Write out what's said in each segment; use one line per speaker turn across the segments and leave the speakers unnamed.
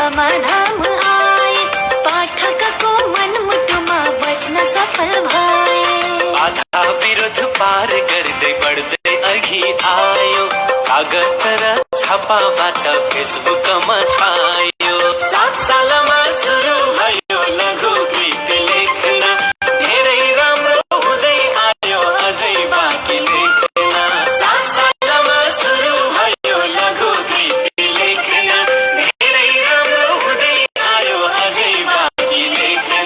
समाधान आए, पाठकको मनमुटुमा बस्न सफल भए। बाधा विरोध पार गर्दै बढ्दै अघि आयो, कागज र छापाबाट फेसबुकमा छायो। 7 सालमा सुरु भयो लघु गीत लेख्न, धेरै राम्रो हुँदै आयो अझै बाँकी लेख्न। 7 सालमा सुरु भयो लघु गीत लेख्न, धेरै राम्रो हुँदै आयो अझै बाँकी लेख्न।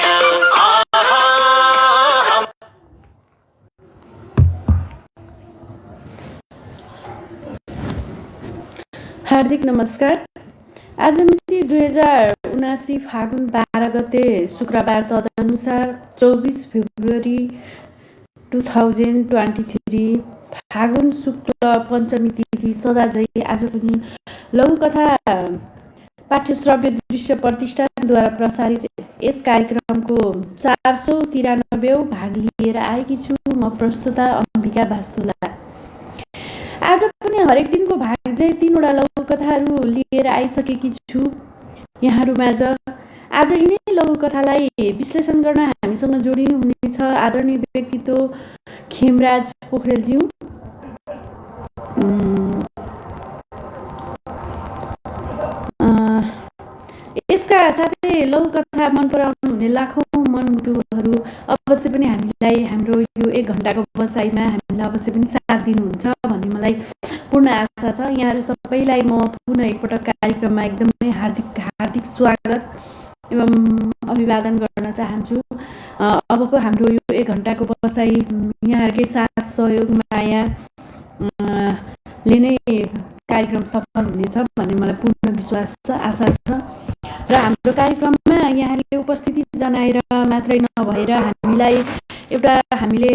हार्दिक नमस्कार। आज मिति 2079 फागुन 12 गते शुक्रबार, तदनुसार 24 फेब्रुअरी 2023 फागुन शुक्ल पञ्चमी तिथि सदाझै आज पनि लघुकथा पाठ्यश्रव्य दृश्य प्रतिष्ठानद्वारा प्रसारित यस कार्यक्रमको 493औं भाग लिएर आएकी छु म प्रस्तुता अम्बिका वास्तुला। आज पनि हरेक दिनको भाग चाहिँ 3वटा लघुकथाहरू लिएर आइसकेकी छु यहाँहरूमाझ। आज यिनै लघुकथालाई विश्लेषण गर्न हामीसँग जोडिनु हुनेछ आदरणीय व्यक्तित्व खेमराज पोखरेलज्यू। यसका साथै लघुकथा मन पराउनु हुने लाखौँ मनमुटुहरू अवश्य पनि हामीलाई हाम्रो यो 1 घण्टाको बसाइमा हामीलाई अवश्य पनि साथ दिनुहुन्छ भन्ने मलाई पूर्ण आशा छ। यहाँहरू सबैलाई म पुनः एकपटक कार्यक्रममा एकदमै हार्दिक स्वागत एवं अभिवादन गर्न चाहन्छु। अबको हाम्रो यो 1 घण्टाको बसाइ यहाँहरूकै साथ सहयोग मायाले नै कार्यक्रम सफल हुनेछ भन्ने मलाई पूर्ण विश्वास छ, आशा छ। र हाम्रो कार्यक्रममा यहाँले उपस्थिति जनाएर मात्रै नभएर हामीलाई एउटा हामीले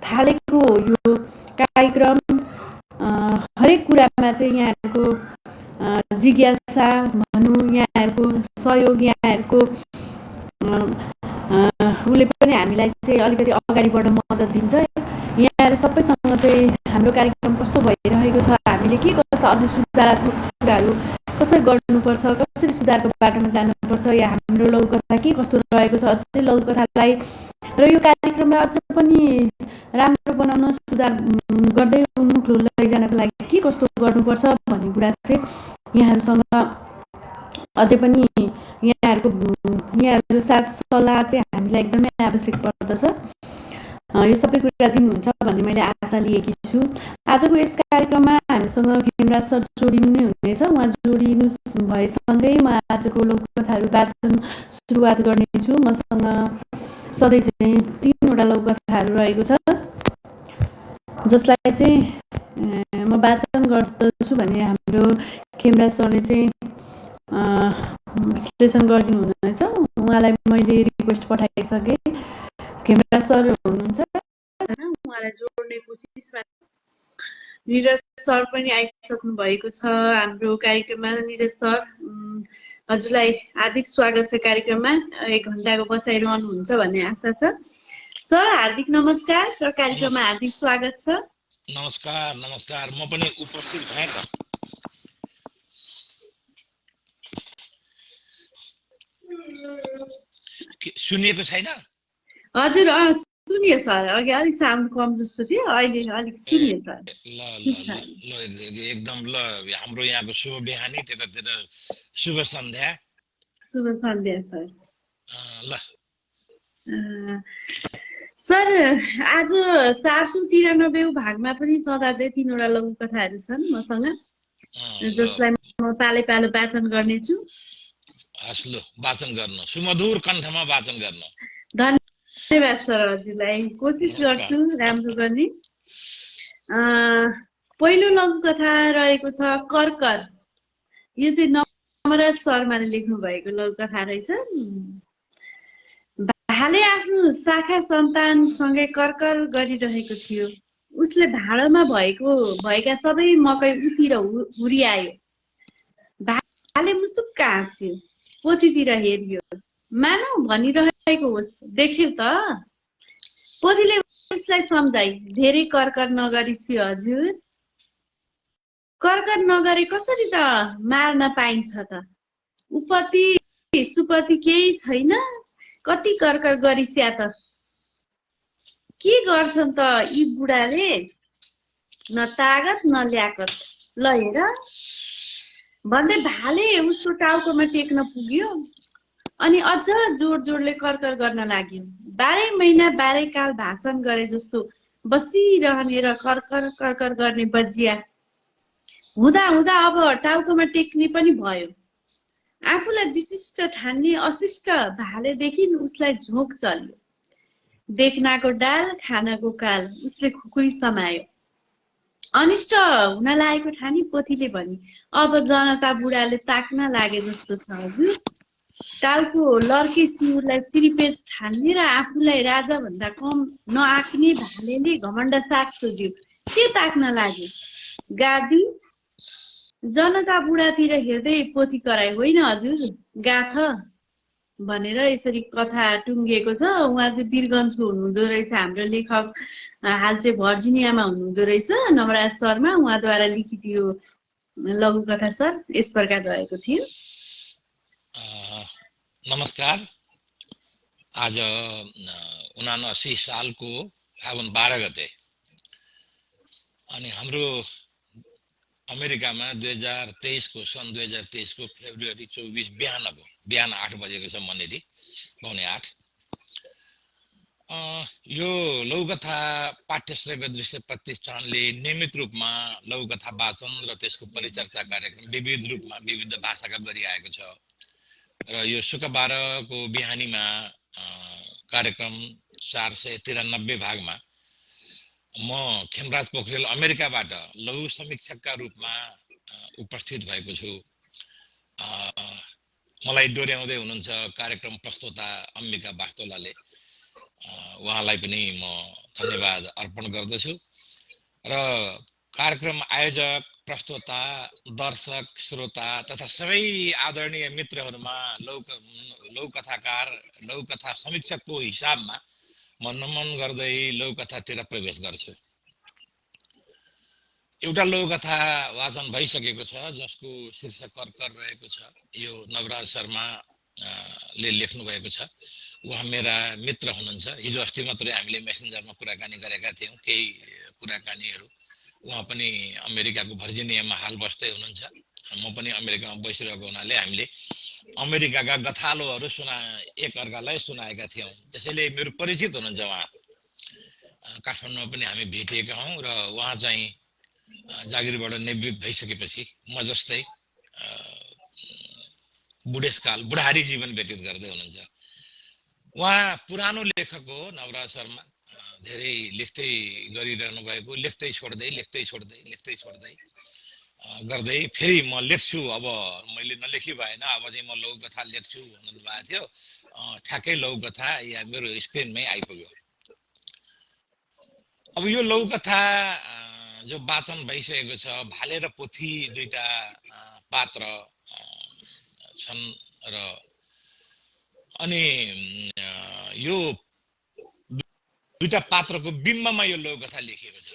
थालेको यो कार्यक्रम हरेक कुरामा चाहिँ यहाँहरूको जिज्ञासा भनौँ, यहाँहरूको सहयोग, यहाँहरूको उसले पनि हामीलाई चाहिँ अलिकति अगाडि बढ्न मद्दत दिन्छ। यहाँहरू सबैसँग चाहिँ हाम्रो कार्यक्रम कस्तो भइरहेको छ, हामीले के कस्तो अझै सुधारात्मक कुराहरू कसरी गर्नुपर्छ, कसरी सुधारको बाटोमा जानुपर्छ, या हाम्रो लघुकथा के कस्तो रहेको छ, अझै लघुकथालाई र यो कार्यक्रमलाई अझ पनि राम्रो बनाउन, सुधार गर्दै मुखलो लैजानको लागि के कस्तो गर्नुपर्छ भन्ने कुरा चाहिँ यहाँहरूसँग अझै पनि यहाँहरूको साथ सल्लाह चाहिँ हामीलाई एकदमै आवश्यक पर्दछ। यो सबै कुरा दिनुहुन्छ भन्ने मैले आशा लिएकी छु। आजको यस कार्यक्रममा हामीसँग खेमराज सर जोडिनु नै हुनेछ। उहाँ जोडिनु भएसँगै म आजको लघुकथाहरू वाचन सुरुवात गर्नेछु। मसँग सधैँ चाहिँ 3वटा लघुकथाहरू रहेको छ जसलाई चाहिँ म वाचन गर्दछु भने हाम्रो खेमराज सरले चाहिँ विश्लेषण गरिदिनु हुनेछ। उहाँलाई मैले रिक्वेस्ट पठाइसकेँ। खेमराज सर हुनुहुन्छ, उहाँलाई जोड्ने कोसिसमा निरज सर पनि आइसक्नु भएको छ हाम्रो कार्यक्रममा। निरज सर, हजुरलाई हार्दिक स्वागत छ कार्यक्रममा। 1 घण्टाको बसाइरहनुहुन्छ भन्ने आशा छ। सर हार्दिक नमस्कार र कार्यक्रममा हार्दिक स्वागत छ।
नमस्कार नमस्कार, म पनि उपस्थित भएँ त। सुनिएको छैन?
हजुर सुनिए सर, अघि अलिक साउन्ड कम जस्तो थियो, अहिले अलिक सुनिए सर।
ल एकदम ल। हाम्रो यहाँको शुभ बिहानी, त्यतातिर शुभ सन्ध्या।
शुभ सन्ध्या सर।
ल
सर, आज 493औं भागमा पनि सदा चाहिँ 3वटा लघुकथाहरू छन् मसँग, जसलाई म पालै पालो वाचन गर्नेछु।
हस् ल, वाचन गर्नु, सुमधुर कण्ठमा वाचन गर्नु।
धन्यवाद सर, हजुरलाई कोसिस गर्छु राम्रो गर्ने। पहिलो लघुकथा रहेको छ कर्कर। यो चाहिँ नमराज शर्माले लेख्नु भएको लघुकथा रहेछ। भाले आफ्नो शाखा सन्तानसँगै कर्कर गरिरहेको थियो। उसले भाँडोमा भएका सबै मकै उतिर हुर्यायो। भाले मुसुक्क हाँस्यो, पोथीतिर हेरियो। मानौ भनिरहेको होस्, देख्यौ त? पोथीले उसलाई सम्झाइ, धेरै कर्कर नगरिसी हजुर। कर्कर नगरे कसरी त मार्न पाइन्छ त? उपति सुपति केही छैन, कति कर्कर गरिस्या त। के गर्छन् त यी बुढाले, न तागत न ल्याकत। ल हेर भन्दै भाले उसको टाउकोमा टेक्न पुग्यो अनि अझ जोड जोडले कर्कर गर्न लाग्यो। 12 महिना 12 काल भाषण गरे जस्तो बसिरहने र कर्कर कर्कर गर्ने बजिया हुँदा हुँदा अब टाउकोमा टेक्ने पनि भयो। आफूलाई विशिष्ट ठान्ने अशिष्ट भालेदेखि उसलाई झोक चल्यो। देख्नाको डाल खानाको काल, उसले खुकुरी समायो। अनिष्ट हुन लागेको ठानी पोथीले भनी, अब जनता बुढाले ताक्न लागे जस्तो छ हजुर। टाउको लर्के सिउरलाई सिरिपेज ठान्ने र आफूलाई राजा भन्दा कम नआक्ने भालेले घमण्ड साथ सोध्यो, के ताक्न लाग्यो? गादी? जनता बुढातिर हेर्दै पोथी कराए, होइन हजुर, गाथ भनेर यसरी कथा टुङ्गिएको छ। उहाँ चाहिँ वीरगन्जको हुनुहुँदो रहेछ, हाम्रो लेखक हाल चाहिँ भर्जिनियामा हुनुहुँदो रहेछ, नवराज शर्मा। उहाँद्वारा लिखित यो लघुकथा सर यस प्रकार रहेको थियो।
नमस्कार। आज 79 सालको फागुन 12 गते अनि हाम्रो अमेरिकामा 2023 को सन् 2023 को फेब्रुअरी 24 बिहान 8 बजेको छ, मनेरी पौने 8। यो लघुकथा पाठ्यश्रयको दृश्य प्रतिष्ठानले नियमित रूपमा लघुकथा वाचन र त्यसको परिचर्चा कार्यक्रम विविध रूपमा विविध भाषाका गरिआएको छ र यो शुक्रबारको बिहानीमा कार्यक्रम 493 भागमा म खेमराज पोखरेल अमेरिकाबाट लघु समीक्षकका रूपमा उपस्थित भएको छु। मलाई डोर्याउँदै हुनुहुन्छ कार्यक्रम प्रस्तोता अम्बिका बास्तोलाले। उहाँलाई पनि म धन्यवाद अर्पण गर्दछु र कार्यक्रम आयोजक, प्रस्तोता, दर्शक, श्रोता तथा सबै आदरणीय मित्रहरूमा लघुकथाकार, लघुकथा समीक्षकको हिसाबमा म नमन गर्दै लघुकथातिर प्रवेश गर्छु। एउटा लघुकथा वाचन भइसकेको छ जसको शीर्षक कर्कर रहेको छ। यो नवराज शर्मा ले लेख्नु भएको छ। उहाँ मेरा मित्र हुनुहुन्छ। हिजो अस्ति मात्रै हामीले मेसेन्जरमा कुराकानी गरेका थियौँ, केही कुराकानीहरू। उहाँ पनि अमेरिकाको भर्जिनियामा हाल बस्दै हुनुहुन्छ। म पनि अमेरिकामा बसिरहेको हुनाले हामीले अमेरिकाका गथालोहरू एक अर्कालाई सुनाएका थियौँ। त्यसैले मेरो परिचित हुनुहुन्छ उहाँ। काठमाडौँमा पनि हामी भेटिएका हौँ र उहाँ चाहिँ जागिरबाट निवृत्त भइसकेपछि म जस्तै बुढारी जीवन व्यतीत गर्दै हुनुहुन्छ। उहाँ पुरानो लेखक हो नवराज शर्मा। धेरै लेख्दै गरिरहनु भएको, लेख्दै छोड्दै गर्दै फेरि म लेख्छु, अब मैले नलेखी भएन, अब चाहिँ म लघुकथा लेख्छु भन्नु भएको थियो। ठ्याक्कै लघुकथा या मेरो स्क्रिनमै आइपुग्यो। अब यो लघुकथा जो वाचन भइसकेको छ, भाले र पोथी दुईटा पात्र छन् र अनि यो दुईटा पात्रको बिम्बमा यो लघुकथा लेखिएको छ।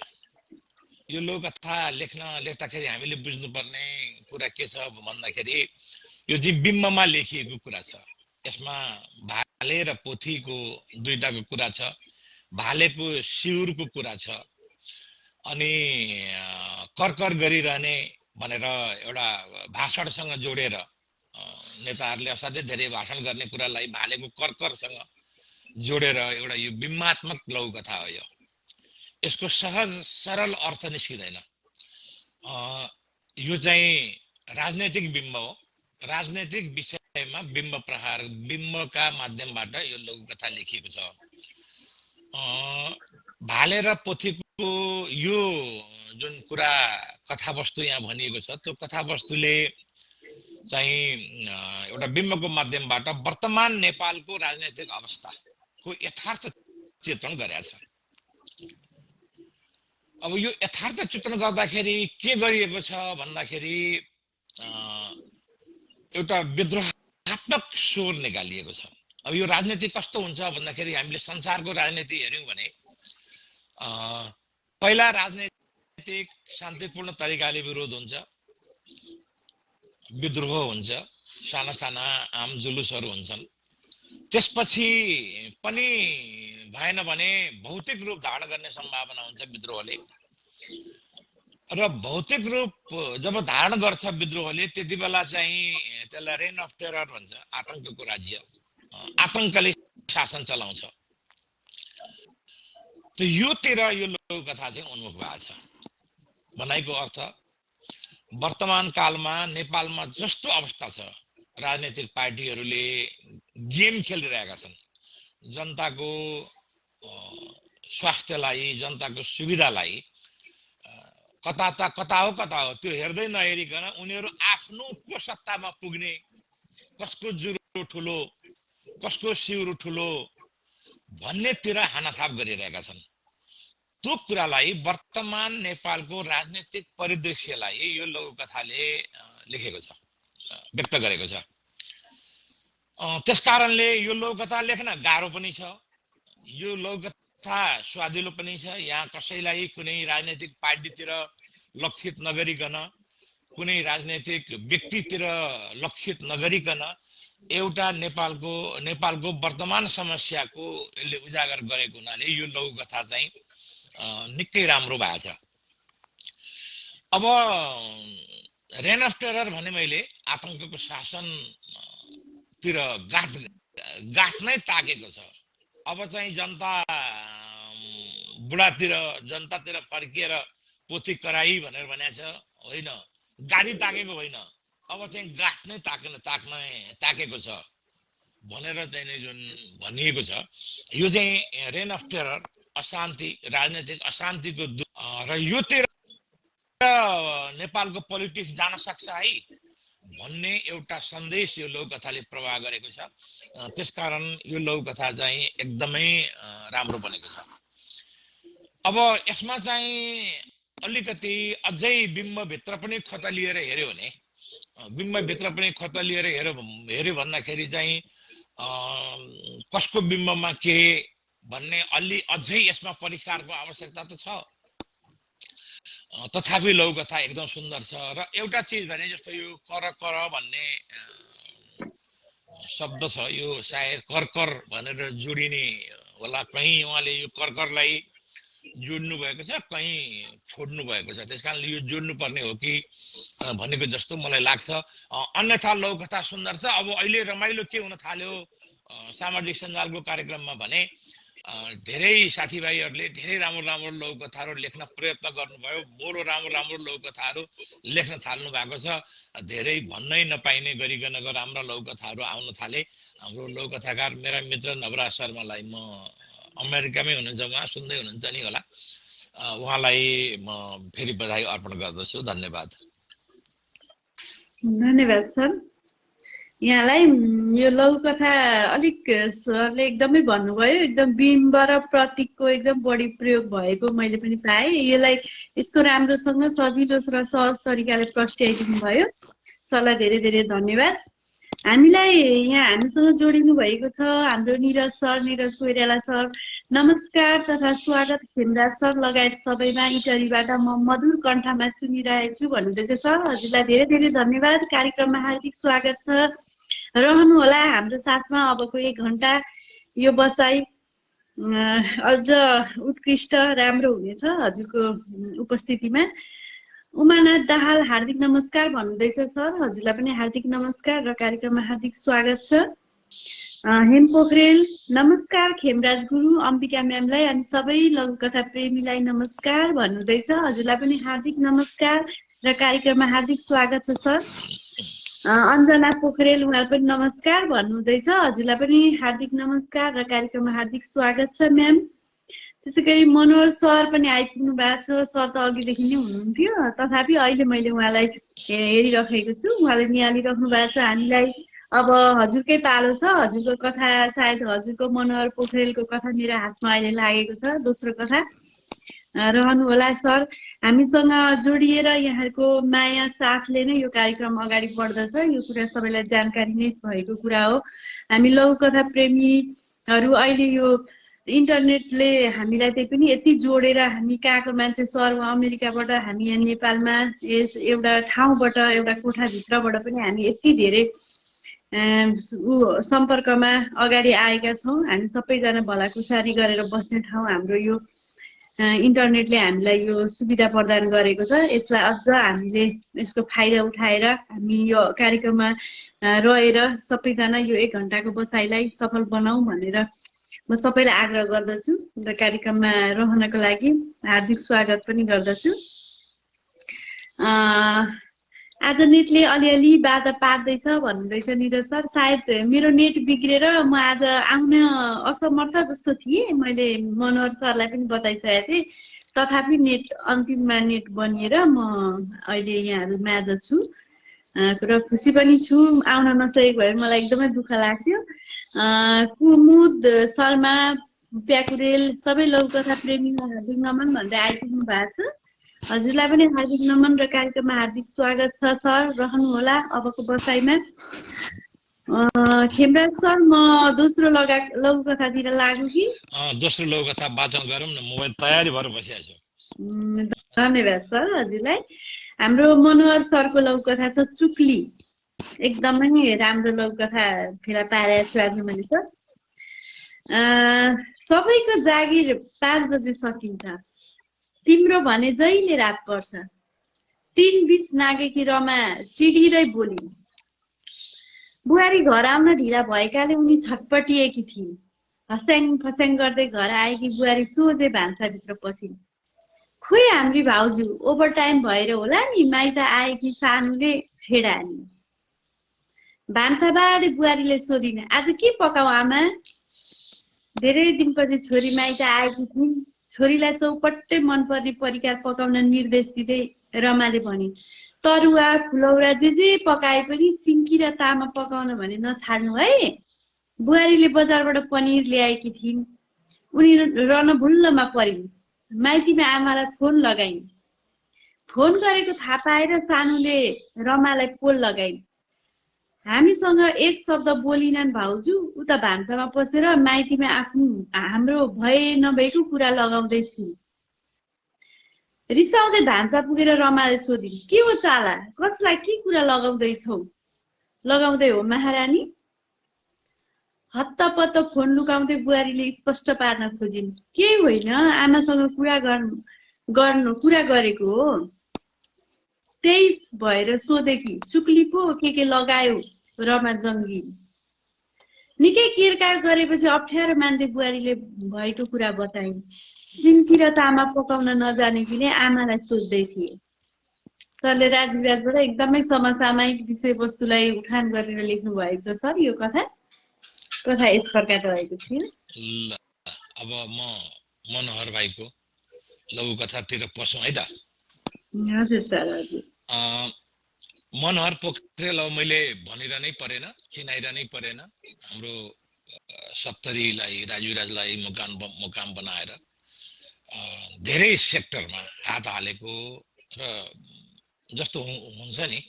यो लघुकथा लेख्दाखेरि हामीले बुझ्नुपर्ने कुरा के छ भन्दाखेरि यो चाहिँ बिम्बमा लेखिएको कुरा छ। यसमा भाले र पोथीको दुईटाको कुरा छ, भालेको सिउरको कुरा छ, अनि कर्कर गरिरहने भनेर एउटा भाषणसँग जोडेर नेताहरूले असाध्यै धेरै भाषण गर्ने कुरालाई भालेको कर्करसँग जोडेर एउटा यो बिम्बात्मक लघुकथा हो। यसको सहज सरल अर्थ निस्किँदैन। यो चाहिँ राजनैतिक बिम्ब हो। राजनैतिक विषयमा बिम्ब प्रहार, बिम्बका माध्यमबाट यो लघुकथा लेखिएको छ। भाले र पोथीको यो जुन कुरा कथावस्तु यहाँ भनिएको छ, त्यो कथावस्तुले चाहिँ एउटा बिम्बको माध्यमबाट वर्तमान नेपालको राजनैतिक अवस्थाको यथार्थ चित्रण गरेको छ। अब यो यथार्थ चित्रण गर्दाखेरि के गरिएको छ भन्दाखेरि एउटा विद्रोहात्मक स्वर निकालिएको छ। अब यो राजनीति कस्तो हुन्छ भन्दाखेरि हामीले संसारको राजनीति हेर्यौँ भने पहिला राजनीतिक शान्तिपूर्ण तरिकाले विरोध हुन्छ, विद्रोह हुन्छ, साना साना आम जुलुसहरू हुन्छन्। त्यसपछि पनि भएन भने भौतिक रूप धारण गर्ने सम्भावना हुन्छ विद्रोहले। र भौतिक रूप जब धारण गर्छ विद्रोहले त्यति बेला चाहिँ त्यसलाई रेन अफ टेरर भन्छ, आतंकको राज्य, आतंकले शासन चलाउँछ। त योतिर यो लघुकथा चाहिँ उन्मुख भएको छ। भनाइको अर्थ वर्तमान कालमा नेपालमा जस्तो अवस्था छ, राजनीतिक पार्टीहरूले गेम खेलिरहेका छन्, जनताको स्वास्थ्यलाई, जनताको सुविधालाई कता हो त्यो हेर्दै नहेरिकन उनीहरू आफ्नो को सत्तामा पुग्ने, कसको जुरो ठुलो, कसको सिउरो ठुलो भन्नेतिर हानाथाप गरिरहेका छन्। त्यो कुरालाई वर्तमान नेपालको राजनीतिक परिदृश्यलाई यो लघुकथाले लेखेको छ, व्यक्त गरेको छ। त्यसकारणले यो लघुकथा लेख्न गाह्रो पनि छ, यो लघुकथा स्वादिलो पनि छ। यहाँ कसैलाई कुनै राजनीतिक पार्टीतिर लक्षित नगरिकन, कुनै राजनीतिक व्यक्तितिर लक्षित नगरिकन एउटा नेपालको वर्तमान समस्याको यसले उजागर गरेको हुनाले यो लघुकथा चाहिँ निकै राम्रो भएको छ। अब रेन अफ टेरर भने मैले आतंकको शासनतिर गाँठ नै ताकेको छ। अब चाहिँ जनतातिर फर्किएर पोथी कराई भनेर भनेको छ, होइन, गाडी ताकेको होइन, अब चाहिँ गाँठ नै ताकेको छ भनेर चाहिँ जुन भनिएको छ, यो चाहिँ रेन अफ टेरर, अशान्ति, राजनीतिक अशान्तिको र योतिर नेपालको पोलिटिक्स जान सक्छ है भन्ने एउटा सन्देश यो लघुकथाले प्रवाह गरेको छ। त्यसकारण यो लघुकथा चाहिँ एकदमै राम्रो बनेको छ। अब यसमा चाहिँ अलिकति अझै बिम्बभित्र पनि खतलिएर हेर्यो भने, बिम्बभित्र पनि खतलिएर हेर्यो भन्दाखेरि चाहिँ कसको बिम्बमा के भन्ने अझै यसमा परिष्कारको आवश्यकता त छ। तथापि लघुकथा एकदम सुन्दर छ। र एउटा चिज भने जस्तो यो कर भन्ने शब्द छ, यो सायद कर भनेर जोडिने होला, कहीँ उहाँले यो करलाई जोड्नु भएको छ, कहीँ छोड्नु भएको छ, त्यस कारणले यो जोड्नु पर्ने हो कि भनेको जस्तो मलाई लाग्छ। अन्यथा लघुकथा सुन्दर छ। अब अहिले रमाइलो के हुन थाल्यो सामाजिक सञ्जालको कार्यक्रममा भने धेरै साथीभाइहरूले धेरै राम्रो लघुकथाहरू लेख्न प्रयत्न गर्नुभयो, बडो राम्रो लघुकथाहरू लेख्न थाल्नु भएको छ। धेरै भन्नै नपाइने गरिकन राम्रा लघुकथाहरू आउन थाले। हाम्रो लघुकथाकार मेरा मित्र नवराज शर्मालाई, म अमेरिकामै हुनुहुन्छ, उहाँ सुन्दै हुनुहुन्छ नि होला, उहाँलाई म फेरि बधाई अर्पण गर्दछु। धन्यवाद।
धन्यवाद सर। यहाँलाई यो लघुकथा अलिक सरले एकदमै भन्नुभयो, एकदम बिम्ब र प्रतीकको एकदम बढी प्रयोग भएको मैले पनि पाएँ। यसलाई यस्तो राम्रोसँग सजिलो र सहज तरिकाले प्रस्ट्याइदिनु भयो। सरलाई धेरै धेरै धन्यवाद। हामीसँग जोडिनु भएको छ हाम्रो निरज कोइराला सर। नमस्कार तथा स्वागत खेमराज सर लगायत सबैमा इटरीबाट म मधुर कण्ठमा सुनिरहेको छु भन्नुहुँदैछ। सर हजुरलाई धेरै धेरै धन्यवाद। कार्यक्रममा हार्दिक स्वागत छ। रहनुहोला हाम्रो साथमा अबको 1 घण्टा। यो बसाइ अझ उत्कृष्ट राम्रो हुनेछ हजुरको उपस्थितिमा। उमानाथ दाहाल हार्दिक नमस्कार भन्नुहुँदैछ। सर हजुरलाई पनि हार्दिक नमस्कार र कार्यक्रममा हार्दिक स्वागत छ। हेम पोखरेल नमस्कार खेमराज गुरु, अम्बिका म्यामलाई अनि सबै लघुकथा प्रेमीलाई नमस्कार भन्नुहुँदैछ। हजुरलाई पनि हार्दिक नमस्कार र कार्यक्रममा हार्दिक स्वागत छ। सर अञ्जना पोखरेल उहाँ पनि नमस्कार भन्नुहुँदैछ। हजुरलाई पनि हार्दिक नमस्कार र कार्यक्रममा हार्दिक स्वागत छ म्याम। त्यसै गरी मनोहर सर पनि आइपुग्नु भएको छ। सर त अघिदेखि नै हुनुहुन्थ्यो, तथापि अहिले मैले उहाँलाई हेरिराखेको छु, उहाँले निहालिराख्नु भएको छ हामीलाई। अब हजुरकै पालो छ। हजुरको कथा, सायद हजुरको मनोहर पोखरेलको कथा मेरो हातमा अहिले लागेको छ। दोस्रो कथा रहनुहोला सर। हामीसँग जोडिएर यहाँको माया साथले नै यो कार्यक्रम अगाडि बढ्दछ। यो कुरा सबैलाई जानकारी नै भएको कुरा हो। हामी लघुकथा प्रेमीहरू अहिले यो इन्टरनेटले हामीलाई त्यही पनि यति जोडेर, हामी कहाँको मान्छे सर उहाँ अमेरिकाबाट, हामी यहाँ नेपालमा एउटा ठाउँबाट, एउटा कोठाभित्रबाट पनि हामी यति धेरै
सम्पर्कमा अगाडि आएका छौँ। हामी सबैजना भलाकुसारी गरेर बस्ने ठाउँ हाम्रो यो इन्टरनेटले हामीलाई यो सुविधा प्रदान गरेको छ। यसलाई अझ हामीले यसको फाइदा उठाएर हामी यो कार्यक्रममा रहेर सबैजना यो 1 घण्टाको बसाइलाई सफल बनाऊ भनेर म सबैलाई आग्रह गर्दछु र कार्यक्रममा रहनको लागि हार्दिक स्वागत पनि गर्दछु। आज नेटले अलिअलि बाधा पार्दैछ भन्नुहुँदैछ निरज सर। सायद मेरो नेट बिग्रेर म आज आउन असमर्थ जस्तो थिएँ। मैले मनोहर सरलाई पनि बताइसकेको थिएँ, तथापि नेट अन्तिममा नेट बनिएर म अहिले यहाँहरू माझ छु र खुसी पनि छु। आउन नसकेको भए मलाई एकदमै दुःख लाग्थ्यो। कुमुद शर्मा प्याकुरेल सबै लौकथा प्रेमी हार्दिक नमन भन्दै आइपुग्नु भएको छ। हजुरलाई पनि हार्दिक नमन र कार्यक्रममा हार्दिक स्वागत छ सर। रहनुहोला अबको बसाइमा। खेमराज सर, म दोस्रो लघुकथातिर लागु कि?
दोस्रो लघुकथा वाचन गरौँ न, मोबाइल तयारी भएर बसिरहेको छु।
धन्यवाद सर हजुरलाई। हाम्रो मनोहर सरको लघुकथा छ चुक्ली। एकदमै राम्रो लघुकथा फेला पारेको छु आज मैले सर। सबैको जागिर 5 बजे सकिन्छ, तिम्रो भने जहिले रात पर्छ। 3 बीच नागेकी रमा चिडिँदै बोलिन्। बुहारी घर आउन ढिला भएकाले उनी छटपटिएकी थिइन्। हस्याङ फस्याङ गर्दै घर आएकी बुहारी सोझै भान्साभित्र पसिन्। खोइ हाम्री भाउजू ओभर टाइम भएर होला नि माइत आएकी सानुले छेडानी। भान्साबारी बुहारीले सोधिन्, आज के पकाऊ आमा? धेरै दिनपछि छोरी माइत आएकी थिइन्। छोरीलाई चौपट्टै मनपर्ने परिकार पकाउन निर्देश दिँदै रमाले भनिन्, तरुवा फुलौरा जे पकाए पनि सिन्की र तामा पकाउन भने नछाड्नु है। बुहारीले बजारबाट पनिर ल्याएकी थिइन्। उनी रणभुल्लमा परिन्। माइतीमा आमालाई फोन लगाइन्। फोन गरेको थाहा पाएर सानुले रमालाई पोल लगाइन्। हामीसँग एक शब्द बोलिनन् भाउजू, उता भान्सामा पसेर माइतीमा हाम्रो भए नभएको कुरा लगाउँदैछु। रिसाउँदै भान्सा पुगेर रमाले सोधिन्, के हो चाला? कसलाई के कुरा लगाउँदै हो महारानी? हत्तपत्त फोन लुकाउँदै बुहारीले स्पष्ट पार्न खोजिन्, केही होइन, आमासँग कुरा गरेको हो। 23 भएर सोधेकी, चुक्ली पो के लगायो? रमा जङ्गी। निकै केरकार गरेपछि अप्ठ्यारो मान्दै बुहारीले भएको कुरा बताइन्। सिन्की र तामा पकाउन नजानेकी नै आमालाई सोध्दै थिए। सरले राजविराजबाट एकदमै समसामयिक विषयवस्तुलाई उठान गरेर लेख्नु भएको छ सर। यो कथा यस प्रकार रहेको थियो।
ल अब म मनोहर भाइको लघुकथातिर पसौँ है त।
हजुर सर हजुर।
मनोहर पोखरेल अब मैले भनिरहनै परेन, चिनाइरहनै परेन। हाम्रो सप्तरीलाई राजविराजलाई मुकाम बनाएर धेरै सेक्टरमा हात हालेको र जस्तो हुन्छ नि,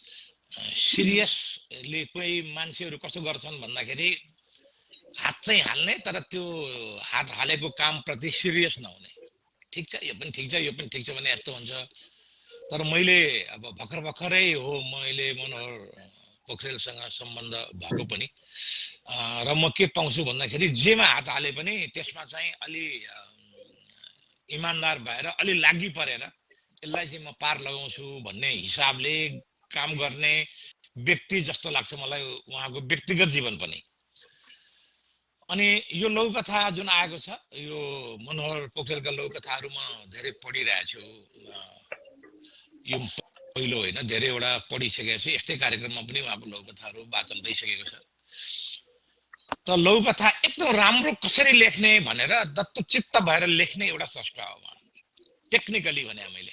सिरियसली कोही मान्छेहरू कसो गर्छन् भन्दाखेरि हात चाहिँ हाल्ने, तर त्यो हात हालेको कामप्रति सिरियस नहुने। ठिक छ, यो पनि ठिक छ, यो पनि ठिक छ भने यस्तो हुन्छ। तर मैले अब भर्खरै हो मैले मनोहर पोखरेलसँग सम्बन्ध भएको पनि, र म के पाउँछु भन्दाखेरि जेमा हात हाले पनि त्यसमा चाहिँ अलि इमान्दार भएर अलि लागि परेर यसलाई चाहिँ म पार लगाउँछु भन्ने हिसाबले काम गर्ने व्यक्ति जस्तो लाग्छ मलाई उहाँको व्यक्तिगत जीवन पनि। अनि यो लघुकथा जुन आएको छ, यो मनोहर पोखरेलका लघुकथाहरू म धेरै पढिरहेको छु। यो पहिलो होइन, धेरैवटा पढिसकेको छु। यस्तै कार्यक्रममा पनि उहाँको लघुकथाहरू वाचन भइसकेको छ। त लघुकथा एकदम राम्रो कसरी लेख्ने भनेर दत्तचित्त भएर लेख्ने एउटा स्रष्टा हो उहाँ। टेक्निकली भने मैले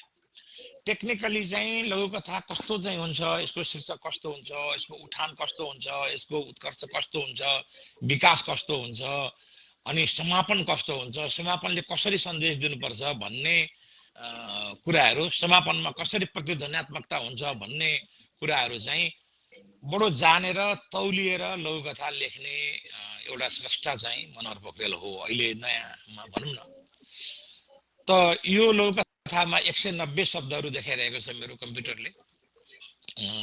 टेक्निकली चाहिँ लघुकथा कस्तो चाहिँ हुन्छ, यसको शीर्षक कस्तो हुन्छ, यसको उठान कस्तो हुन्छ, यसको उत्कर्ष कस्तो हुन्छ, विकास कस्तो हुन्छ, अनि समापन कस्तो हुन्छ, समापनले कसरी सन्देश दिनुपर्छ भन्ने कुराहरू, समापनमा कसरी प्रतिध्वन्यात्मकता हुन्छ भन्ने कुराहरू चाहिँ बडो जानेर तौलिएर लघुकथा लेख्ने एउटा स्रष्टा चाहिँ मनोहर पोखरेल हो अहिले नयाँमा भनौँ न। त यो लघुकथामा 190 शब्दहरू देखाइरहेको छ मेरो कम्प्युटरले।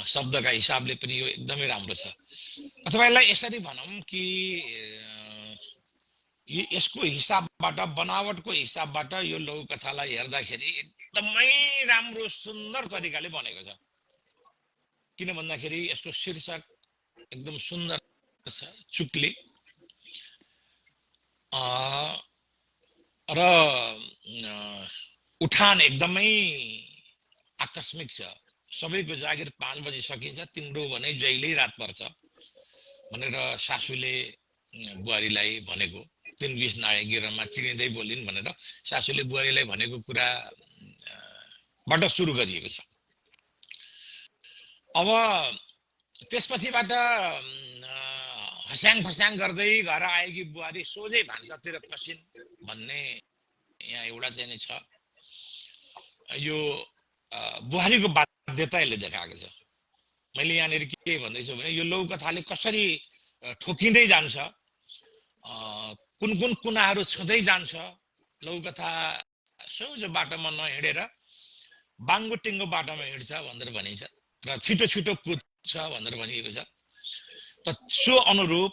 शब्दका हिसाबले पनि यो एकदमै राम्रो छ। अथवा यसलाई यसरी भनौँ कि यसको हिसाबबाट बनावटको हिसाबबाट यो लघुकथालाई हेर्दाखेरि एकदमै राम्रो सुन्दर तरिकाले बनेको छ। किन भन्दाखेरि यसको शीर्षक एकदम सुन्दर छ, चुक्ली, र उठान एकदमै आकस्मिक छ। सबैको जागिर 5 बजे सकिन्छ, तिम्रो भने जहिल्यै रात पर्छ भनेर सासूले बुहारीलाई भनेको, 3:20 नागेकी रमा चिनिँदै बोलिन् भनेर सासूले बुहारीलाई भनेको कुराबाट सुरु गरिएको छ। अब त्यसपछिबाट हस्याङ फस्याङ गर्दै घर आएकी बुहारी सोझै भान्सातिर पसिन् भन्ने यहाँ एउटा चाहिँ नि छ। यो बुहारीको बाध्यता यसले देखाएको छ। मैले यहाँनिर के भन्दैछु भने यो लघुकथाले कसरी ठोकिँदै जान्छ, कुन कुन कुनाहरू छँदै जान्छ, लघुकथा सोझो बाटोमा नहिँडेर बाङ्गो बाटोमा हिँड्छ भनेर भनिन्छ र छिटो छिटो कुद्छ भनेर भनिएको छ। त सो अनुरूप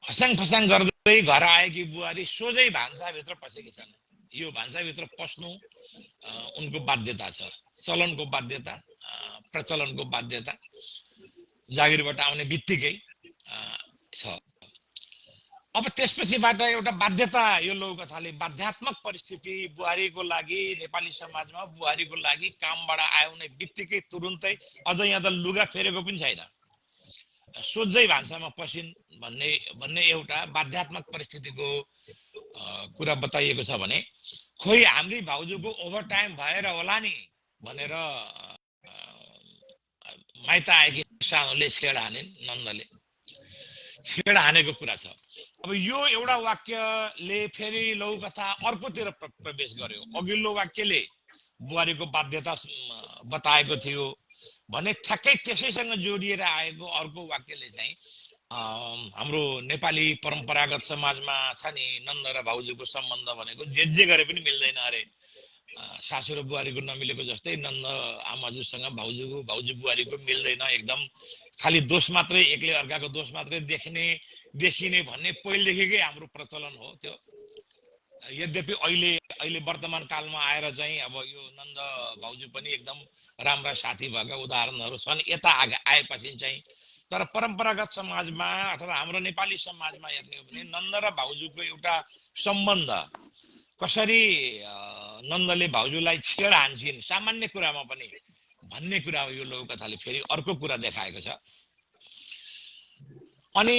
हस्याङ फस्याङ गर्दै घर आएकी बुहारी सोझै भान्साभित्र पसेकी छन्। यो भान्साभित्र पस्नु उनको बाध्यता छ, चलनको बाध्यता, प्रचलनको बाध्यता, जागिरबाट आउने बित्तिकै छ। अब त्यसपछिबाट एउटा बाध्यता, यो लघुकथाले बाध्यात्मक परिस्थिति बुहारीको लागि, नेपाली समाजमा बुहारीको लागि कामबाट आउने बित्तिकै तुरुन्तै, अझ यहाँ त लुगा फेरेको पनि छैन, सोझै भान्सामा पसिन् भन्ने एउटा बाध्यात्मक परिस्थितिको कुरा बताइएको छ भने, खोइ हाम्री भाउजूको ओभर टाइम भएर होला नि भनेर माइत आएकी सानोले छेड हानिन्, नन्दले छेड हानेको कुरा छ। अब यो एउटा वाक्यले फेरि लघुकथा अर्कोतिर प्रवेश गर्यो। अघिल्लो वाक्यले बुहारीको बाध्यता बताएको थियो भने ठ्याक्कै त्यसैसँग जोडिएर आएको अर्को वाक्यले चाहिँ हाम्रो नेपाली परम्परागत समाजमा छ नि, नन्द र भाउजूको सम्बन्ध भनेको जे गरे पनि मिल्दैन अरे। सासू र बुहारीको नमिलेको जस्तै नन्द आमाजुसँग भाउजू बुहारीको मिल्दैन एकदम, खालि दोष मात्रै, एकले अर्काको दोष मात्रै देखिने भन्ने पहिलेदेखिकै हाम्रो प्रचलन हो त्यो। यद्यपि अहिले वर्तमान कालमा आएर चाहिँ अब यो नन्द भाउजू पनि एकदम राम्रा साथी भएका उदाहरणहरू छन् यता आएपछि चाहिँ। तर परम्परागत समाजमा अथवा हाम्रो नेपाली समाजमा हेर्ने हो भने नन्द र भाउजूको एउटा सम्बन्ध, कसरी नन्दले भाउजूलाई छेड हान्छिन् सामान्य कुरामा पनि भन्ने कुरा यो लघुकथाले फेरि अर्को कुरा देखाएको छ। अनि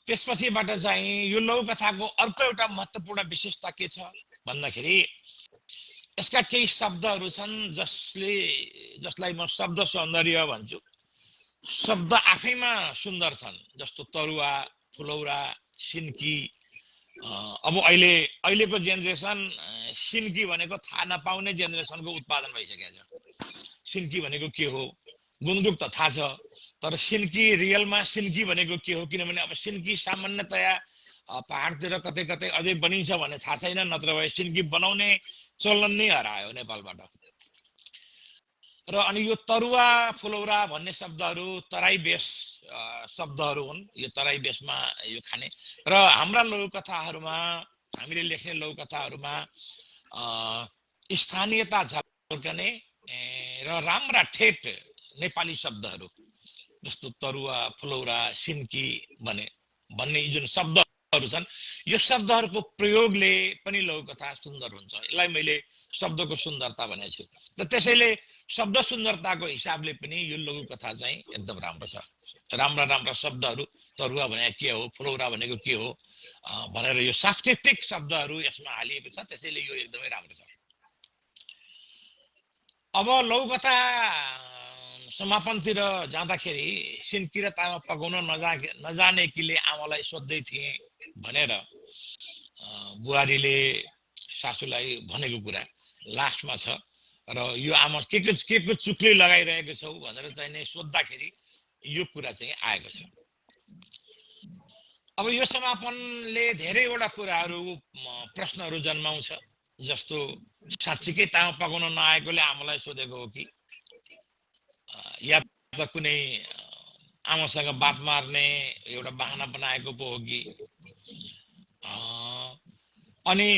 त्यसपछिबाट चाहिँ यो लघुकथाको अर्को एउटा महत्त्वपूर्ण विशेषता के छ भन्दाखेरि यसका केही शब्दहरू छन् जसलाई म शब्द सौन्दर्य भन्छु। शब्द आफैमा सुन्दर छन्, जस्तो तरुवा, फुलौरा, सिन्की। अब अहिलेको जेनेरेसन सिन्की भनेको थाहा नपाउने जेनेरेसनको उत्पादन भइसकेको छ। सिन्की भनेको के हो, गुन्द्रुक त थाहा छ, तर सिन्की रियलमा सिन्की भनेको के हो? किनभने अब सिन्की सामान्यतया पहाडतिर कतै कतै अझै बनिन्छ भने थाहा छैन, नत्र भए सिन्की बनाउने चलन नै हरायो नेपालबाट। र अनि यो तरुवा, फुलौरा भन्ने शब्दहरू तराई बेस शब्दहरू हुन्। यो तराई बेसमा यो खाने र हाम्रा लघुकथाहरूमा, हामीले लेख्ने लघुकथाहरूमा स्थानीयता झल्कने र राम्रा ठेट नेपाली शब्दहरू जस्तो तरुवा, फुलौरा, सिन्की भन्ने जुन शब्दहरू छन्, यो शब्दहरूको प्रयोगले पनि लघुकथा सुन्दर हुन्छ। यसलाई मैले शब्दको सुन्दरता भनेको छु। र त्यसैले शब्द सुन्दरताको हिसाबले पनि यो लघुकथा चाहिँ एकदम राम्रो छ। राम्रा शब्दहरू, तरुवा भनेको के हो, फुलौरा भनेको के हो भनेर यो सांस्कृतिक शब्दहरू यसमा हालिएको छ। त्यसैले यो एकदमै राम्रो छ। अब लघुकथा समापनतिर जाँदाखेरि सिन्की र तामा पकाउन नजानेकीले आमालाई सोध्दै थिए भनेर बुहारीले सासूलाई भनेको कुरा लास्टमा छ। र यो आमा के को चुक्ली लगाइरहेको छौ भनेर चाहिँ नै सोद्धाखेरि यो कुरा चाहिँ आएको छ। अब यो समापनले धेरैवटा कुराहरू, प्रश्नहरू जन्माउँछ। जस्तो साँच्चीकै तामा पकाउन नआएकोले आमालाई सोधेको हो कि, या त कुनै आमासँग बात मार्ने एउटा बहाना बनाएको पो हो कि अनि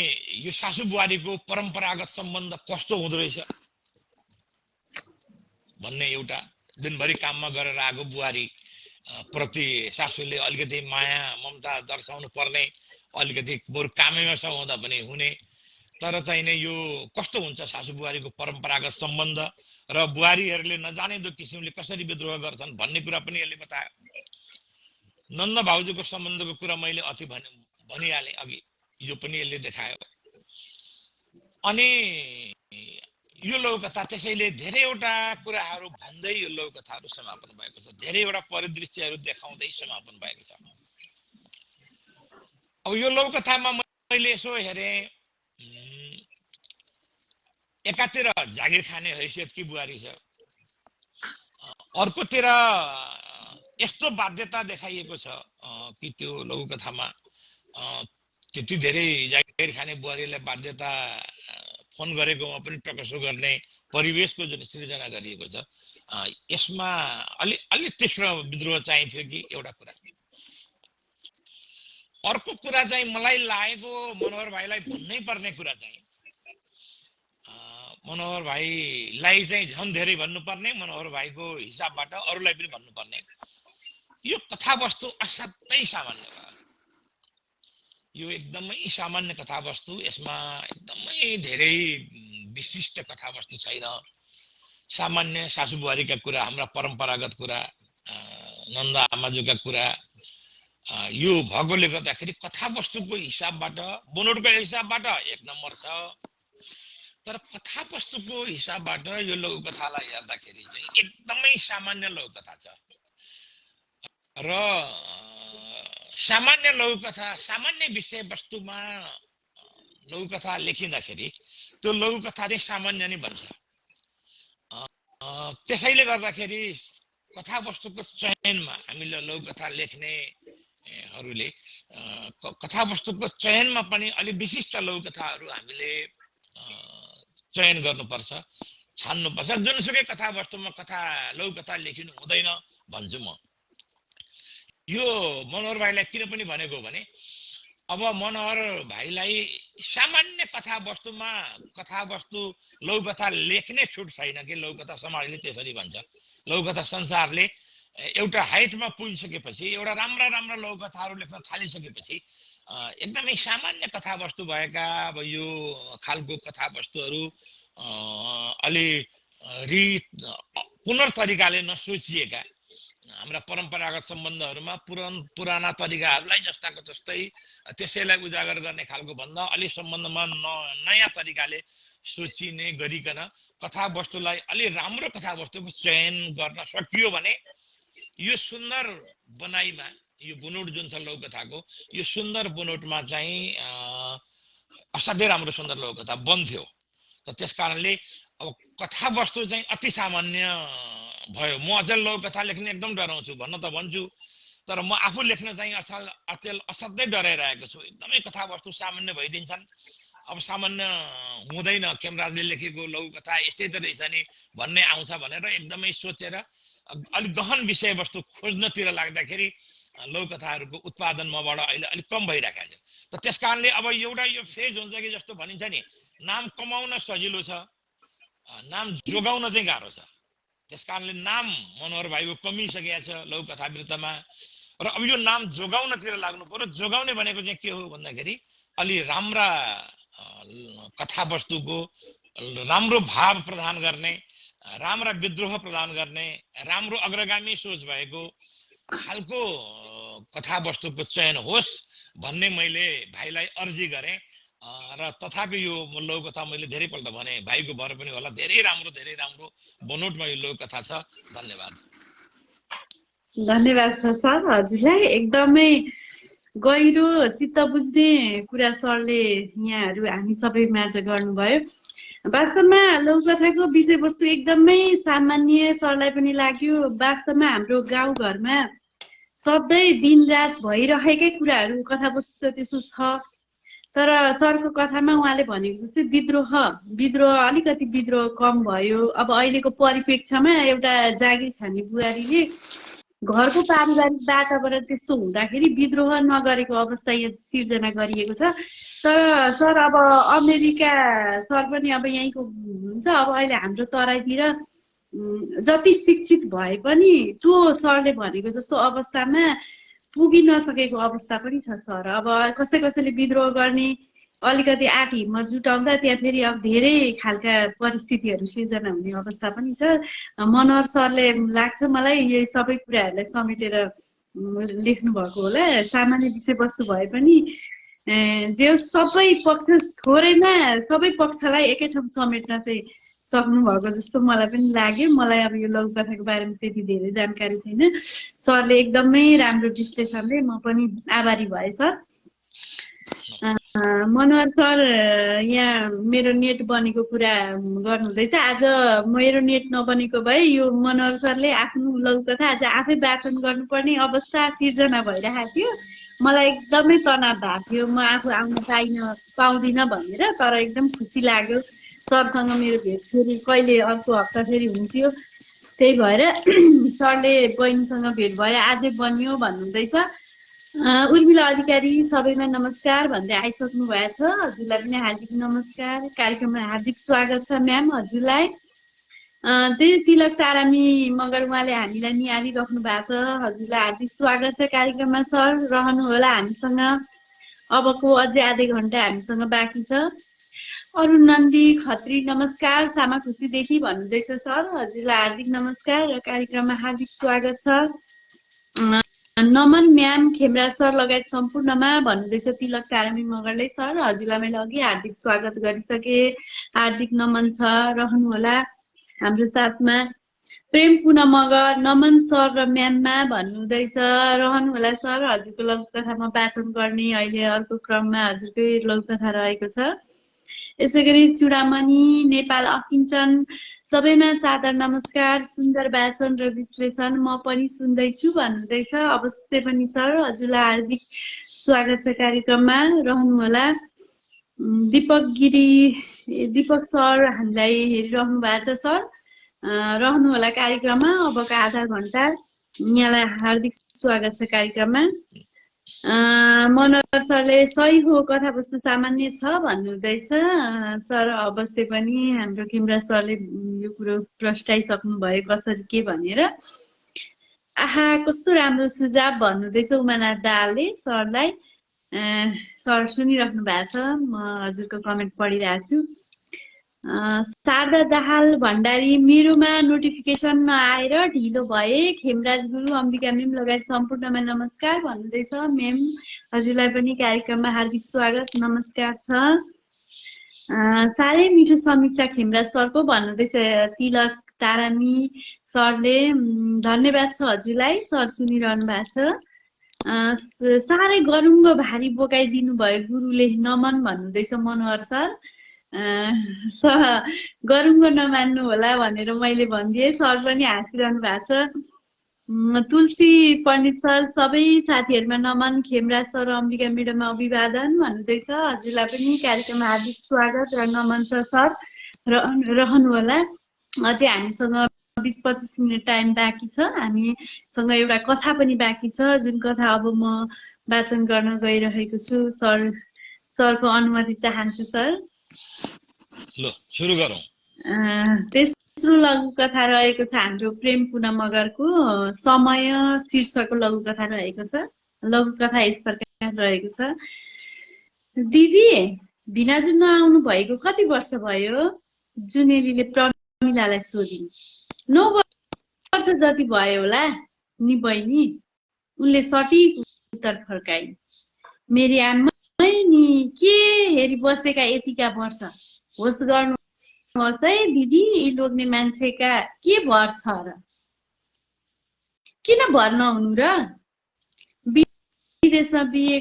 यो सासू बुहारीको परम्परागत सम्बन्ध कस्तो हुँदो रहेछ भन्ने एउटा दिनभरि काममा गरेर आएको बुहारी प्रति सासूले अलिकति माया ममता दर्शाउनु पर्ने अलिकति बरु कामैमा सघाउँदा पनि हुने तर चाहिँ नि यो कस्तो हुन्छ सासू बुहारीको परम्परागत सम्बन्ध र बुहारीहरूले नजाने दो किसिमले कसरी विद्रोह गर्छन् भन्ने कुरा पनि यसले बतायो नन्द भाउजूको सम्बन्धको कुरा मैले अति भनिहालेँ अघि यो पनि यसले देखायो अनि यो लौकथा त्यसैले धेरैवटा कुराहरू भन्दै यो लौकथाहरू समापन भएको छ धेरैवटा परिदृश्यहरू देखाउँदै समापन भएको छ अब यो लौकथामा मैले यसो हेरेँ एकातिर जागिर खाने हैसियतकी बुहारी छ अर्कोतिर यस्तो बाध्यता देखाइएको छ कि त्यो लघुकथामा त्यति धेरै जागिर खाने बुहारीलाई बाध्यता फोन गरेकोमा पनि टकसो गर्ने परिवेशको जुन सृजना गरिएको छ यसमा अलि तीक्ष्ण विद्रोह चाहिन्थ्यो कि एउटा कुरा अर्को कुरा चाहिँ मलाई लागेको मनोहर भाइलाई भन्नै पर्ने कुरा चाहिँ मनोहर भाइलाई चाहिँ झन् धेरै भन्नुपर्ने मनोहर भाइको हिसाबबाट अरूलाई पनि भन्नुपर्ने यो कथावस्तु असाध्यै सामान्य भयो यो एकदमै सामान्य कथावस्तु यसमा एकदमै धेरै विशिष्ट कथावस्तु छैन सामान्य सासू बुहारीका कुरा हाम्रा परम्परागत कुरा नन्द आमाजुका कुरा यो भएकोले गर्दाखेरि कथावस्तुको हिसाबबाट बनोटको हिसाबबाट एक नम्बर छ तर कथावस्तुको हिसाबबाट यो लघुकथालाई हेर्दाखेरि चाहिँ एकदमै सामान्य लघुकथा छ र सामान्य लघुकथा सामान्य विषयवस्तुमा लघुकथा लेखिँदाखेरि त्यो लघुकथा चाहिँ सामान्य नै बन्छ त्यसैले गर्दाखेरि कथावस्तुको चयनमा हामीले लघुकथा लेख्नेहरूले कथावस्तुको चयनमा पनि अलि विशिष्ट लघुकथाहरू हामीले चयन गर्नुपर्छ छान्नुपर्छ जुनसुकै कथावस्तुमा लघुकथा लेखिनु हुँदैन भन्छु म यो मनोहर भाइलाई किन पनि भनेको भने अब मनोहर भाइलाई सामान्य कथावस्तुमा कथावस्तु लघुकथा लेख्ने छुट छैन कि लघुकथा समाजले त्यसरी भन्छ लघुकथा संसारले एउटा हाइटमा पुगिसकेपछि एउटा राम्रा राम्रा लघुकथाहरू लेख्न थालिसकेपछि एकदमै सामान्य कथावस्तु भएका अब यो खालको कथावस्तुहरू अलि पुनर्तरिकाले नसोचिएका हाम्रा परम्परागत सम्बन्धहरूमा पुराना तरिकाहरूलाई जस्ताको जस्तै त्यसैलाई उजागर गर्ने खालको भन्दा अलि सम्बन्धमा नयाँ तरिकाले सोचिने गरिकन कथावस्तुलाई अलि राम्रो कथावस्तुको चयन गर्न सकियो भने यो सुन्दर बनाइमा यो बुनोट जुन छ लघुकथाको यो सुन्दर बुनोटमा चाहिँ असाध्यै राम्रो सुन्दर लघुकथा बन्थ्यो र त्यसकारणले अब कथावस्तु चाहिँ अति सामान्य भयो म अचेल लघुकथा लेख्ने एकदम डराउँछु भन्न त भन्छु तर म आफू लेख्न चाहिँ असाध्यै डराइरहेको छु एकदमै कथावस्तु सामान्य भइदिन्छन् अब सामान्य हुँदैन खेमराजले लेखेको लघुकथा यस्तै त रहेछ नि भन्ने आउँछ भनेर एकदमै सोचेर अलिक गहन विषयवस्तु खोज्नतिर लाग्दाखेरि लघुकथाहरूको उत्पादन मबाट अहिले अलिक कम भइरहेको छ त त्यसकारणले अब एउटा यो फेज हुन्छ कि जस्तो भनिन्छ नि नाम कमाउन सजिलो छ नाम जोगाउन चाहिँ गाह्रो छ त्यसकारणले नाम मनोहर भाइको कमिसकेको छ लघुकथावृत्तमा र अब यो नाम जोगाउनतिर लाग्नु पर्यो जोगाउने भनेको चाहिँ के हो भन्दाखेरि अलि राम्रा कथावस्तुको राम्रो भाव प्रदान गर्ने राम्रा विद्रोह प्रदान गर्ने राम्रो अग्रगामी सोच भएको खालको कथावस्तुको चयन होस् भन्ने मैले भाइलाई अर्जी गरेँ र तथापि यो लघुकथा मैले धेरैपल्ट भने भाइको भर पनि होला धेरै राम्रो बनोटमा यो लघुकथा छ धन्यवाद
धन्यवाद सर हजुरलाई एकदमै गहिरो चित्त बुझ्ने कुरा सरले यहाँहरू हामी सबै माझ गर्नुभयो वास्तवमा लघुकथाको विषयवस्तु एकदमै सामान्य सरलाई पनि लाग्यो वास्तवमा हाम्रो गाउँघरमा सधैँ दिनरात भइरहेकै कुराहरू कथावस्तु त त्यसो छ तर सरको कथामा उहाँले भनेको जस्तै विद्रोह अलिकति विद्रोह कम भयो अब अहिलेको परिप्रेक्ष्यमा एउटा जागिर खाने बुहारीले घरको पारिवारिक वातावरण त्यस्तो हुँदाखेरि विद्रोह नगरेको अवस्था यहाँ सिर्जना गरिएको छ। तर सर अब अमेरिका सर पनि अब यहीँको हुन्छ। अब अहिले हाम्रो तराईतिर जति शिक्षित भए पनि त्यो सरले भनेको जस्तो अवस्थामा पुगि नसकेको अवस्था पनि छ सर। अब कसैले विद्रोह गर्ने अलिकति आँट हिम्मत जुटाउँदा त्यहाँ फेरि अब धेरै खालका परिस्थितिहरू सिर्जना हुने अवस्था पनि छ। मनोहर सरले लाग्छ मलाई यही सबै कुराहरूलाई समेटेर लेख्नु भएको होला। सामान्य विषयवस्तु भए पनि जो सबै पक्ष थोरैमा सबै पक्षलाई एकै ठाउँ समेट्न चाहिँ सक्नुभएको जस्तो मलाई पनि लाग्यो। मलाई अब यो लघुकथाको बारेमा त्यति धेरै जानकारी छैन। सरले एकदमै राम्रो विश्लेषणले म पनि आभारी भए सर। मनोहर सर यहाँ मेरो नेट बनेको कुरा गर्नुहुँदैछ। आज मेरो नेट नबनेको भए यो मनोहर सरले आफ्नो लघुकथा आज आफै वाचन गर्नुपर्ने अवस्था सिर्जना भइरहेको थियो। मलाई एकदमै तनाव भएको थियो, म आफू आउन पाउँदिनँ भनेर। तर एकदम खुसी लाग्यो सरसँग मेरो भेट फेरि कहिले अर्को हप्ता फेरि हुन्थ्यो। त्यही भएर सरले बहिनीसँग भेट भयो आजै बनियो भन्नुहुँदैछ। उर्मिला अधिकारी सबैमा नमस्कार भन्दै आइसक्नु भएको छ। हजुरलाई पनि हार्दिक नमस्कार, कार्यक्रममा हार्दिक स्वागत छ म्याम हजुरलाई। त्यही तिलक तारामी मगर उहाँले हामीलाई निहालिराख्नु भएको छ। हजुरलाई हार्दिक स्वागत छ कार्यक्रममा सर, रहनुहोला हामीसँग। अबको अझै आधै घन्टा हामीसँग बाँकी छ। अरुण नन्दी खत्री नमस्कार, सामा खुसीदेखि भन्नुहुँदैछ सर, हजुरलाई हार्दिक नमस्कार र कार्यक्रममा हार्दिक स्वागत छ। नमन म्याम खेमराज सर लगायत सम्पूर्णमा भन्नुहुँदैछ तिलक तारामी मगरले। सर हजुरलाई मैले अघि हार्दिक स्वागत गरिसके, हार्दिक नमन छ, रहनुहोला हाम्रो साथमा। प्रेम पुनः मगर नमन सर र म्याममा भन्नुहुँदैछ, रहनुहोला सर। हजुरको लघुकथामा वाचन गर्ने अहिले अर्को क्रममा हजुरकै लघुकथा रहेको छ। यसै गरी चुडामणि नेपाल अकिञ्चन सबैमा सादर नमस्कार, सुन्दर वाचन र विश्लेषण म पनि सुन्दैछु भन्नुहुँदैछ। अवश्य पनि सर, हजुरलाई हार्दिक स्वागत छ कार्यक्रममा, रहनुहोला। दीपक गिरी दीपक सर हामीलाई हेरिरहनु भएको छ सर, रहनुहोला कार्यक्रममा। अबको आधा घन्टा यहाँलाई हार्दिक स्वागत छ कार्यक्रममा। मनोहर सरले सही हो, कथावस्तु सामान्य छ भन्नुहुँदैछ सर। अवश्य पनि हाम्रो खेमराज सरले यो कुरो प्रस्ताइसक्नु भयो कसरी के भनेर। आहा कस्तो राम्रो सुझाव भन्नुहुँदैछ उमानाथ दाहालले सरलाई। सर सुनिराख्नु भएको छ, म हजुरको कमेन्ट पढिरहेको छु। शारदा दाहाल भण्डारी मेरोमा नोटिफिकेसन नआएर ढिलो भए, खेमराज गुरु अम्बिका मेम लगायत सम्पूर्णमा नमस्कार भन्नुहुँदैछ। मेम हजुरलाई पनि कार्यक्रममा हार्दिक स्वागत नमस्कार छ। साह्रै मिठो समीक्षा खेमराज सरको भन्नुहुँदैछ तिलक तारामी सरले। धन्यवाद छ हजुरलाई, सर सुनिरहनु भएको छ। साह्रै गरुङ्गो भारी बोकाइदिनु भयो गुरुले, नमन भन्नुहुँदैछ मनोहर सर। गरुङ्गो नमान्नु होला भनेर मैले भनिदिएँ, सर पनि हाँसिरहनु भएको छ। तुलसी पण्डित सर सबै साथीहरूमा नमन, खेमराज सर र अम्बिका मेडममा अभिवादन भन्नुहुँदैछ। हजुरलाई पनि कार्यक्रममा हार्दिक स्वागत र नमन छ सर, रहनुहोला। अझै हामीसँग 20-25 मिनट टाइम बाँकी छ। हामीसँग एउटा कथा पनि बाँकी छ, जुन कथा अब म वाचन गर्न गइरहेको छु। सरको अनुमति चाहन्छु सर।
ल सुरु गरौँ।
तेस्रो लघुकथा रहेको छ हाम्रो प्रेम पुनः मगरको समय शीर्षकको लघुकथा रहेको छ। लघुकथा यस प्रकार रहेको छ। दिदी भिनाजु नआउनु भएको कति वर्ष भयो? जुनेलीले प्रमिलालाई सोधिन्। 9 वर्ष जति भयो होला नि बहिनी, उनले सटिक उत्तर फर्काइन्। मेरी आमा नि के हेरी बसेका यतिका वर्ष, होस् गर्नुहोस् है दिदी, यी लोग्ने मान्छेका के भर छ र? किन भर नहुनु र? विदेशमा बिहे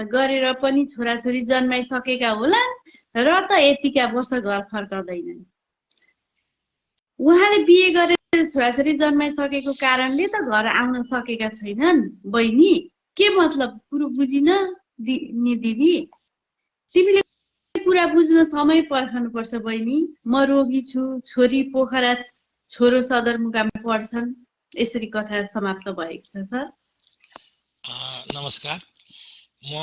गरेर पनि छोराछोरी जन्माइसकेका होलान् र त यतिका वर्ष घर फर्काउँदैनन्। उहाँले बिहे गरेर छोराछोरी जन्माइसकेको कारणले त घर आउन सकेका छैनन्। बहिनी के मतलब कुरो बुझिन नि दिदी, तिमीले कुरा बुझ्न समय पर्खनुपर्छ बहिनी। म रोगी छु, छोरी पोखरा छोरो सदरमुकाममा पढ्छन्, यसरी कथा समाप्त भएको छ सर।
नमस्कार, म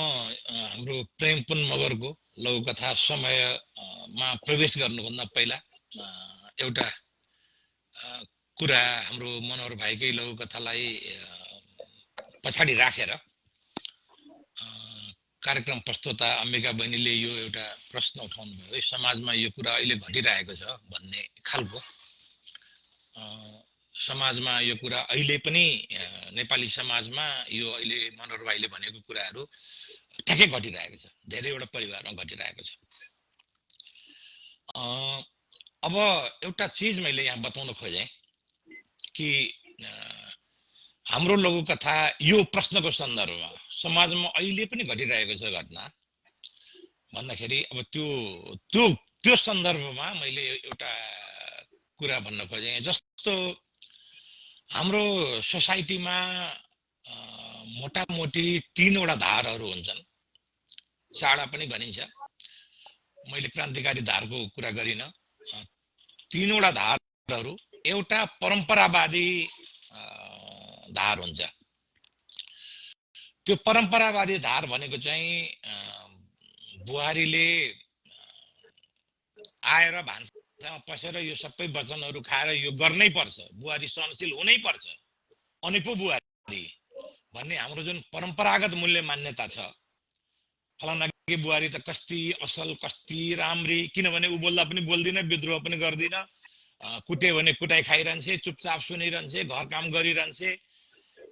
हाम्रो प्रेमपुन मगरको लघुकथा समयमा प्रवेश गर्नुभन्दा पहिला एउटा कुरा हाम्रो मनोहर भाइकै लघुकथालाई पछाडि राखेर कार्यक्रम प्रस्तुता अम्बिका बहिनीले यो एउटा प्रश्न उठाउनु भयो, समाजमा यो कुरा अहिले घटिरहेको छ भन्ने खालको। समाजमा यो कुरा अहिले पनि नेपाली समाजमा यो अहिले मनोहर भाइले भनेको कुराहरू ठ्याक्कै घटिरहेको छ, धेरैवटा परिवारमा घटिरहेको छ। अब एउटा चिज मैले यहाँ बताउन खोजेँ कि हाम्रो लघुकथा यो प्रश्नको सन्दर्भमा समाजमा अहिले पनि घटिरहेको छ घटना भन्दाखेरि अब त्यो सन्दर्भमा मैले एउटा कुरा भन्न खोजेँ। जस्तो हाम्रो सोसाइटीमा मोटामोटी 3वटा धारहरू हुन्छन्, चाडा पनि भनिन्छ। मैले क्रान्तिकारी धारको कुरा गरिन। 3वटा धारहरू, एउटा परम्परावादी धार हुन्छ। त्यो परम्परावादी धार भनेको चाहिँ बुहारीले आएर भान्सामा पसेर यो सबै वचनहरू खाएर यो गर्नै पर्छ, बुहारी सहनशील हुनै पर्छ अनि पो बुहारी भन्ने हाम्रो जुन परम्परागत मूल्य मान्यता छ। फलानाकी बुहारी त कस्ती असल, कस्ती राम्री, किनभने ऊ बोल्दा पनि बोल्दिन, विद्रोह पनि गर्दिन, कुटे भने कुटाइ खाइरहन्छे, चुपचाप सुनिरहन्छे, घर काम गरिरहन्छे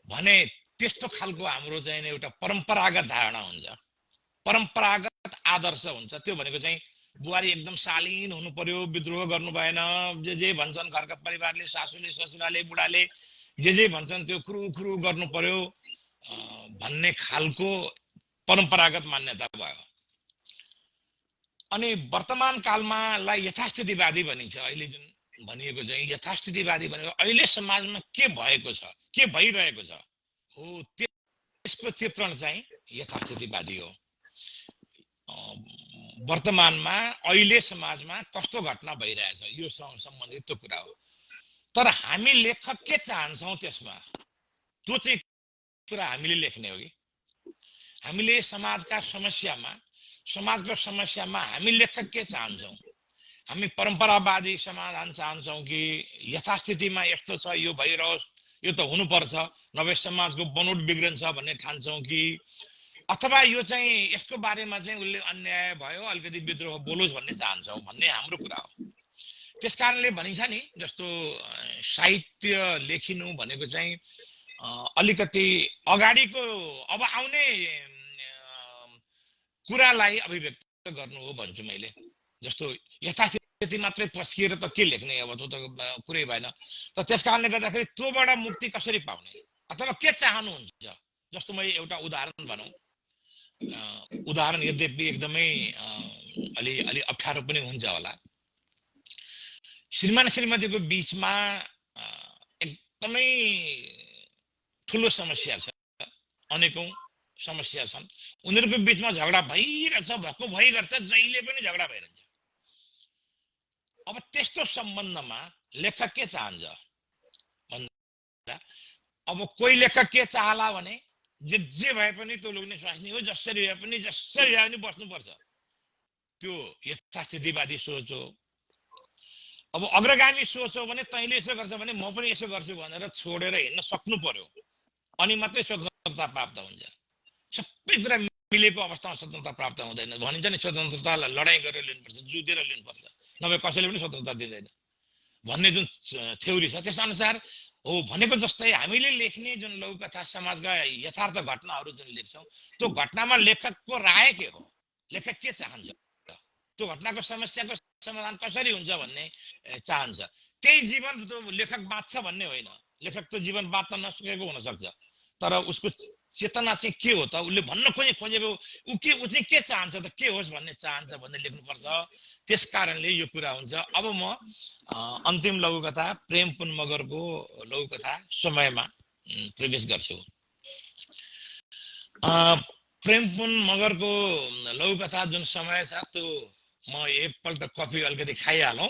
भने त्यस्तो खालको हाम्रो चाहिँ एउटा परम्परागत धारणा हुन्छ, परम्परागत आदर्श हुन्छ। त्यो भनेको चाहिँ बुहारी एकदम शालीन हुनु पर्यो, विद्रोह गर्नु भएन, जे भन्छन् घरका परिवारले, सासूले, ससुराले, बुढाले जे भन्छन् त्यो खुरु गर्नु पर्यो भन्ने खालको परम्परागत मान्यता भयो। अनि वर्तमान कालमा लाई यथास्थितिवादी भनिन्छ। अहिले जुन भनिएको चाहिँ यथास्थितिवादी भनेको अहिले समाजमा के भएको छ, के भइरहेको छ, हो त्यसको चित्रण चाहिँ यथास्थितिवादी हो। वर्तमानमा अहिले समाजमा कस्तो घटना भइरहेछ योसँग सम्बन्धित त्यो कुरा हो। तर हामी लेखक के चाहन्छौँ त्यसमा, त्यो चाहिँ कुरा हामीले लेख्ने हो कि हामीले समाजको समस्यामा हामी लेखक के चाहन्छौँ? हामी परम्परावादी समाधान चाहन्छौँ कि यथास्थितिमा यस्तो छ, यो भइरहोस्, यो त हुनुपर्छ, नभए समाजको बनोट बिग्रन्छ भन्ने ठान्छौँ कि अथवा यो चाहिँ यसको बारेमा चाहिँ उसले अन्याय भयो, अलिकति विद्रोह बोलोस् भन्ने चाहन्छौँ भन्ने हाम्रो कुरा हो। त्यसकारणले भनिन्छ नि, जस्तो साहित्य लेखिनु भनेको चाहिँ अलिकति अगाडिको अब आउने कुरालाई अभिव्यक्त गर्नु हो भन्छु मैले। जस्तो यथास्थिति मात्रै पस्किएर त के लेख्ने, अब त्यो त कुरै भएन। त त्यसकारणले गर्दाखेरि त्योबाट मुक्ति कसरी पाउने अथवा के चाहनुहुन्छ? जस्तो मैले एउटा उदाहरण भनौँ, उदाहरण यद्यपि एकदमै अलि अप्ठ्यारो पनि हुन्छ होला। श्रीमान श्रीमतीको बिचमा एकदमै ठुलो समस्या छ, अनेकौं समस्या छन्, उनीहरूको बिचमा झगडा भइरहेछ, भक्कु भइरहेछ, जहिले पनि झगडा भइरहन्छ। अब त्यस्तो सम्बन्धमा लेखक के चाहन्छ भन्दा, अब कोही लेखक के चाहला भने जे भए पनि त्यो लोग्ने स्वास्नी हो, जसरी भए पनि बस्नुपर्छ, त्यो यथास्थितिवादी सोच हो। अब अग्रगामी सोच हो भने तैँले यसो गर्छ भने म पनि यसो गर्छु भनेर छोडेर हिँड्न सक्नु पर्यो, अनि मात्रै स्वतन्त्रता प्राप्त हुन्छ। सबै कुरा मिलेको अवस्थामा स्वतन्त्रता प्राप्त हुँदैन। भनिन्छ नि स्वतन्त्रतालाई लडाइँ गरेर लिनुपर्छ, जुधेर लिनुपर्छ, नभए कसैले पनि स्वतन्त्रता दिँदैन भन्ने जुन थ्योरी छ, त्यसअनुसार हो। भनेको जस्तै हामीले लेख्ने जुन लघुकथा समाजका यथार्थ घटनाहरू जुन लेख्छौँ, त्यो घटनामा लेखकको राय के हो, लेखक के चाहन्छ, त्यो घटनाको समस्याको समाधान कसरी हुन्छ भन्ने चाहन्छ। त्यही जीवन त्यो लेखक बाँच्छ भन्ने होइन, लेखक त जीवन बाँच्न नसकेको हुनसक्छ, तर उसको चेतना चाहिँ के हो त, उसले भन्न खोजेको ऊ चाहिँ के चाहन्छ त, के होस् भन्ने चाहन्छ भन्ने लेख्नुपर्छ। त्यस कारणले यो कुरा हुन्छ। अब म अन्तिम लघुकथा प्रेमपुन मगरको लघुकथा समयमा प्रवेश गर्छु। प्रेमपुन मगरको लघुकथा जुन समय छ त्यो म एकपल्ट कफी अलिकति खाइहालौँ,